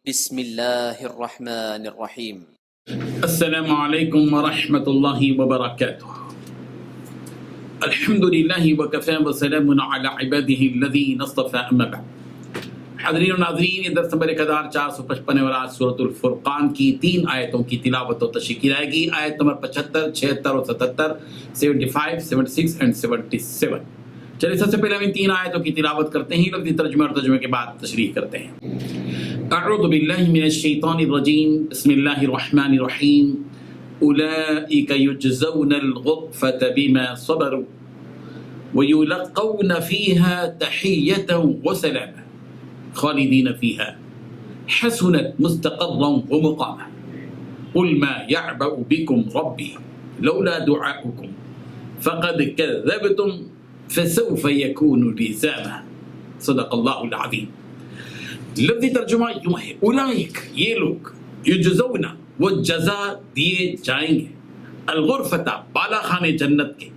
بسم اللہ الرحمن الرحیم۔ السلام علیکم ورحمۃ اللہ وبرکاتہ۔ الحمد للہ وکفی وسلام علی عبادہ الذین اصطفی، اما بعد۔ حاضرین و ناظرین، یہ درس نمبر 1455 اور آج سورۃ الفرقان کی 3 آیتوں کی تلاوت و تشریح کی جائے گی۔ آیت نمبر 75، 76 اور 77، 75، 76 اور 77۔ چلیے سب سے پہلے ہم ان 3 آیتوں کی تلاوت کرتے ہیں، لفظی ترجمے اور ترجمے کے بعد تشریح کرتے ہیں۔ اعوذ باللہ من الشیطان الرجیم، بسم اللہ الرحمن الرحیم۔ اولئک یجزون الغرفة بما صبروا ویلقون فیها تحیة وسلاما خالدین فیها حسنت مستقرا ومقاما قل ما يعبأ بكم ربی لولا دعاؤکم فقد كذبتم فسوف يكون لزاما صدق اللہ العظیم۔ لفظی ترجمہ یوں ہے، اولئک یہ لوگ، یجزون وہ جزا دیے جائیں گے، الغرفتہ بالا خانے جنت کے،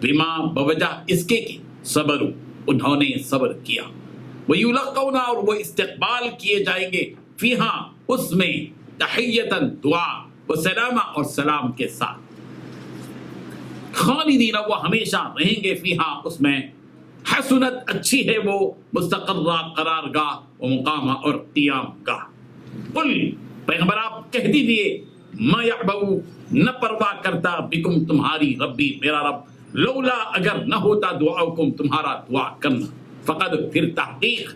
بما بوجہ اس کے کہ صبر انہوں نے صبر کیا، ویلقون اور وہ استقبال کیے جائیں گے، فیہا اس میں، تحیتاً دعا، وسلامہ اور سلام کے ساتھ، خالدین وہ ہمیشہ رہیں گے، فیہا اس میں، حسنت اچھی ہے وہ، مستقرہ قرار گاہ و مقامہ اور قیام گاہ۔ قل پیغمبر آپ کہہ دیجئے، ما یعبؤ نہ پرواہ کرتا بکم تمہاری ربی میرا رب، لولا اگر نہ ہوتا دعاؤکم تمہارا دعا کرنا، فقد پھر تحقیق،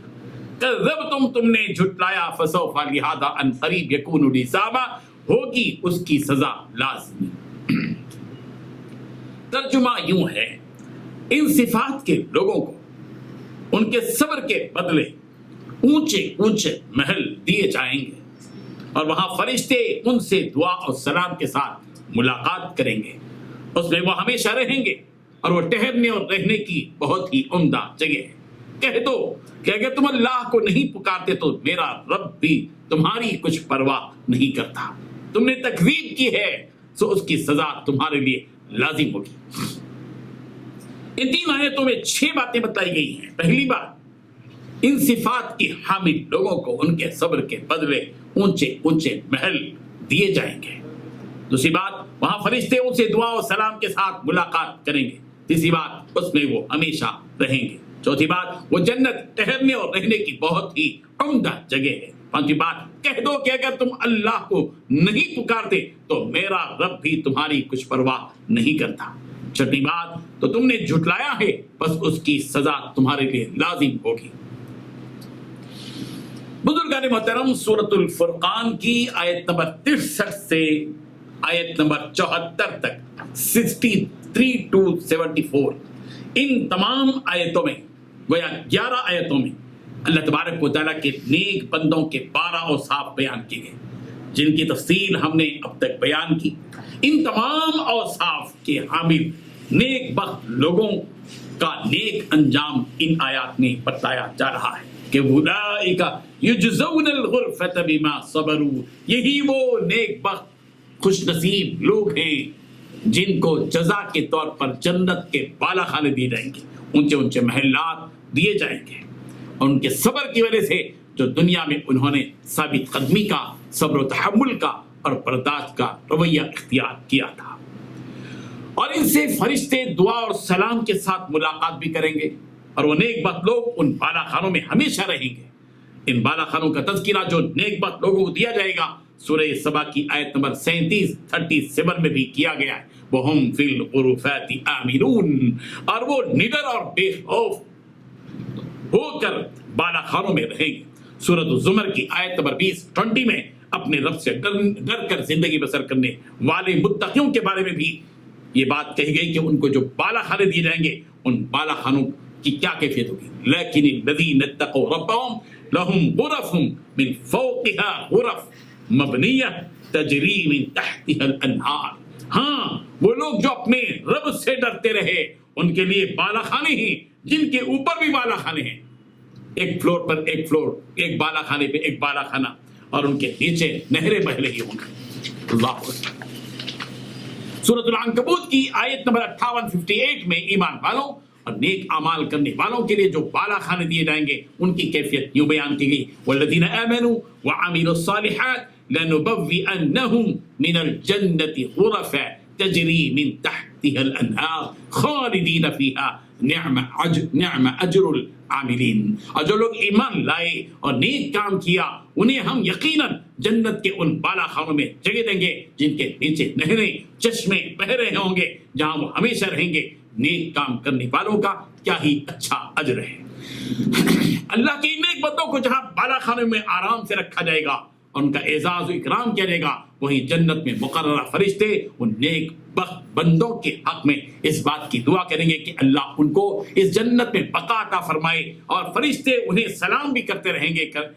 کذبتم تم نے جھٹلایا، فسوف لہذا ان قریب یکون لزاما ہوگی اس کی سزا لازمی۔ ترجمہ یوں ہے، ان صفات کے لوگوں کو ان کے صبر کے بدلے اونچے اونچے محل دیے جائیں گے، اور وہاں فرشتے ان سے دعا اور سلام کے ساتھ ملاقات کریں گے، اس میں وہ ہمیشہ رہیں گے، اور وہ ٹھہرنے اور رہنے کی بہت ہی عمدہ جگہ ہے۔ کہہ دو کہ اگر تم اللہ کو نہیں پکارتے تو میرا رب بھی تمہاری کچھ پرواہ نہیں کرتا، تم نے تکذیب کی ہے سو اس کی سزا تمہارے لیے لازم ہوگی۔ ان 3 آیتوں میں 6 باتیں بتائی گئی ہیں۔ پہلی بات، ان صفات کی حامل لوگوں کو ان کے صبر کے بدلے اونچے اونچے محل دیے جائیں گے۔ دوسری بات، وہاں فرشتے ان سے دعا و سلام کے ساتھ ملاقات کریں گے۔ تیسری بات، اس میں وہ ہمیشہ رہیں گے۔ چوتھی بات، وہ جنت ٹھہرنے اور رہنے کی بہت ہی عمدہ جگہ ہے۔ پانچویں بات، کہہ دو کہ اگر تم اللہ کو نہیں پکارتے تو میرا رب بھی تمہاری کچھ پرواہ نہیں کرتا۔ چھٹی بات، تو تم نے جھٹلایا ہے بس اس کی سزا تمہارے لیے لازم ہوگی۔ بزرگان محترم، سورۃ الفرقان کی آیت نمبر 63 سے آیت نمبر 74 تک، 63 to 74، ان تمام آیتوں میں گویا 11 آیتوں میں اللہ تبارک و تعالیٰ کے نیک بندوں کے 12 اوصاف بیان کیے گئے، جن کی تفصیل ہم نے اب تک بیان کی۔ ان تمام اوصاف کے حامل نیک بخت لوگوں کا نیک انجام ان آیات میں بتایا جا رہا ہے کہ اولئک یجزون الغرفۃ بما صبروا، یہی وہ نیک بخت خوش نصیب لوگ ہیں جن کو جزا کے طور پر جنت کے بالا خانے دیے جائیں گے، اونچے اونچے محلات دیے جائیں گے، اور ان کے صبر کی وجہ سے جو دنیا میں انہوں نے ثابت قدمی کا، صبر و تحمل کا اور برداشت کا رویہ اختیار کیا تھا۔ اور ان سے فرشتے دعا اور سلام کے ساتھ ملاقات بھی کریں گے، اور وہ نیک بخت لوگ ان بالا خانوں میں ہمیشہ رہیں گے۔ ان بالا خانوں کا تذکرہ جو نیک بخت لوگوں کو دیا جائے گا سورہ سبا کی آیت نمبر 37 میں بھی کیا گیا ہے، وَهُمْ فِي الْغُرُفَاتِ آمِنُونَ، اور وہ نڈر اور بے خوف ہو کر بالا خانوں میں رہیں گے۔ سورۃ الزمر کی آیت نمبر 20 میں اپنے رب سے ڈر کر زندگی بسر کرنے والے متقیوں کے بارے میں بھی یہ بات کہی گئی کہ ان کو جو بالا خانے دیے جائیں گے، ان بالا خانوں کی کیا کیفیت ہوگی۔ لیکن الذین اتقوا ربهم لهم غرف من فوقها غرف مبنیہ تجری من تحتها الانہار، ہاں وہ لوگ جو اپنے رب سے ڈرتے رہے ان کے لیے بالا خانے ہیں جن کے اوپر بھی بالا خانے ہیں، ایک فلور پر ایک فلور، ایک بالا خانے پہ ایک بالا خانہ، اور ان کے نیچے نہریں بہہ رہی ہوں گی۔ اللہ اکبر۔ سورۃ العنکبوت کی آیت نمبر 58 میں ایمان والوں، اور نیک اعمال کرنے والوں کے لیے جو بالا خانے دیے جائیں گے ان کی کیفیت یوں بیان کی گئی، والذین آمنوا وعملوا الصالحات لنبوئنہم من الجنة غرفا تجری من تحتها الانہار خالدین فیہا نعم اجر العاملین۔ اور جو لوگ ایمان لائے اور نیک کام کیا انہیں ہم یقیناً جنت کے ان بالا خانوں میں جگہ دیں گے جن کے نیچے نہریں چشمے بہ رہے ہوں گے، جہاں وہ ہمیشہ رہیں گے۔ نیک کام کرنے والوں کا کیا ہی اچھا اجر ہے۔ اللہ کے نیک بندوں کو جہاں بالا خانوں میں آرام سے رکھا جائے گا اور ان کا اعزاز و اکرام کیا جائے گا، وہیں جنت میں مقررہ فرشتے ان نیک بخت بندوں کے حق میں اس بات کی دعا کریں گے کہ اللہ ان کو اس جنت میں بقا عطا فرمائے، اور فرشتے انہیں سلام بھی کرتے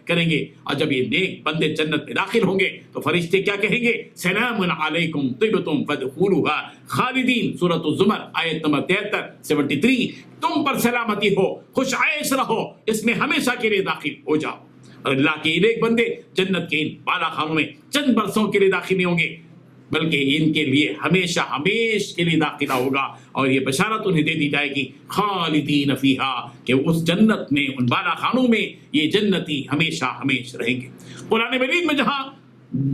کریں گے۔ اور جب یہ نیک بندے جنت میں داخل ہوں گے تو فرشتے کیا کہیں گے؟ سلام علیکم طبتم فادخلوها خالدین، سورۃ الزمر آیت نمبر 73 تم پر سلامتی ہو، خوش عیش رہو، اس میں ہمیشہ کے لیے داخل ہو جاؤ۔ اور اللہ کے نیک بندے جنت کے ان بالا خانوں میں چند برسوں کے لیے داخل نہیں ہوں گے، بلکہ ان کے لیے ہمیشہ ہمیش کے لیے داخلہ ہوگا، اور یہ بشارت انہیں دے دی جائے گی خالدین فیہا، کہ اس جنت میں ان بالا خانوں میں یہ جنتی ہمیشہ ہمیش رہیں گے۔ قرآن مجید میں جہاں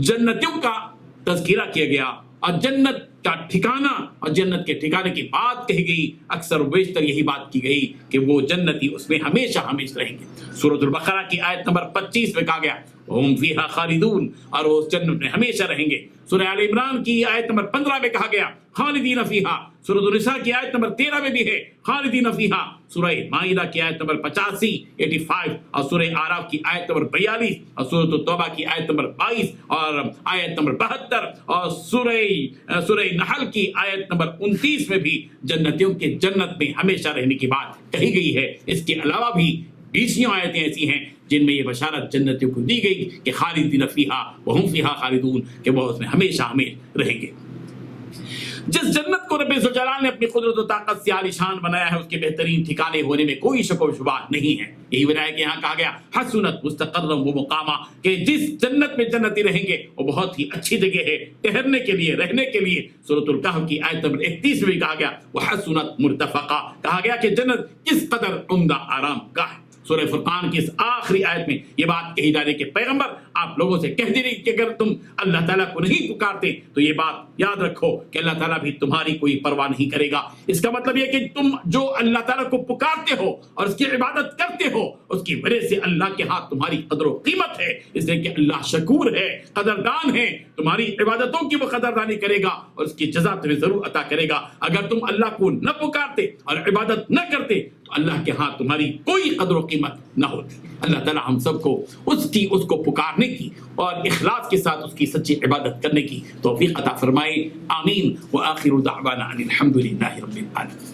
جنتیوں کا تذکرہ کیا گیا اور جنت کا ٹھکانہ اور جنت کے ٹھکانے کی بات کہی گئی، اکثر و بیشتر یہی بات کی گئی کہ وہ جنتی اس میں ہمیشہ ہمیشہ رہیں گے۔ سورۃ البقرہ کی آیت نمبر 25 میں کہا گیا ہم فیہا خالدون، اور وہ اس جنت میں ہمیشہ رہیں گے۔ سورہ آل عمران کی آیت نمبر 15 میں کہا گیا خالدین فیہا۔ سورۃ النساء کی آیت نمبر 13 میں بھی ہے خالدین فیہا۔ سورہ مائدہ کی آیت نمبر 85 اور سورہ اعراف کی آیت نمبر 42 اور سورۃ التوبہ کی آیت نمبر 22 اور آیت نمبر 72 اور سورہ نحل کی آیت نمبر 29 میں بھی جنتیوں کے جنت میں ہمیشہ رہنے کی بات کہی گئی ہے۔ اس کے علاوہ بھی 20 آیتیں ایسی ہیں جن میں یہ بشارت جنتیوں کو دی گئی کہ خالدین فیہا وہم فیہا خالدون، کہ وہ اس میں ہمیشہ ہمیشہ رہیں گے۔ جس جنت کو رب ذوالجلال نے اپنی قدرت و طاقت سے عالی شان بنایا ہے، اس کے بہترین ٹھکانے ہونے میں کوئی شک و شبہ نہیں ہے۔ یہی وجہ ہے کہ یہاں کہا گیا حسنت مستقرا و مقاما، کہ جس جنت میں جنتی رہیں گے وہ بہت ہی اچھی جگہ ہے ٹہرنے کے لیے، رہنے کے لیے۔ سورۃ الکہف کی آیت نمبر 31 میں بھی کہا گیا وحسنت مرتفقا، کہا گیا کہ جنت کس قدر عمدہ آرام گاہ ہے۔ سورہ فرقان کی اس آخری آیت میں یہ بات کہی جا رہی کہ پیغمبر آپ لوگوں سے کہہ دے رہی کہ اگر تم اللہ تعالیٰ کو نہیں پکارتے تو یہ بات یاد رکھو کہ اللہ تعالیٰ بھی تمہاری کوئی پرواہ نہیں کرے گا۔ اس کا مطلب یہ کہ تم جو اللہ تعالیٰ کو پکارتے ہو اور اس کی عبادت کرتے ہو، اس کی وجہ سے اللہ کے ہاتھ تمہاری قدر و قیمت ہے، اس لیے کہ اللہ شکور ہے، قدردان ہے، تمہاری عبادتوں کی وہ قدردانی کرے گا اور اس کی جزا تمہیں ضرور عطا کرے گا۔ اگر تم اللہ کو نہ پکارتے اور عبادت نہ کرتے تو اللہ کے ہاں تمہاری کوئی قدر و قیمت نہ ہوتی۔ اللہ تعالیٰ ہم سب کو اس کو پکارنے کی اور اخلاص کے ساتھ اس کی سچی عبادت کرنے کی توفیق عطا فرمائے، آمین۔ وآخر دعوانا ان الحمد للہ رب العالمین۔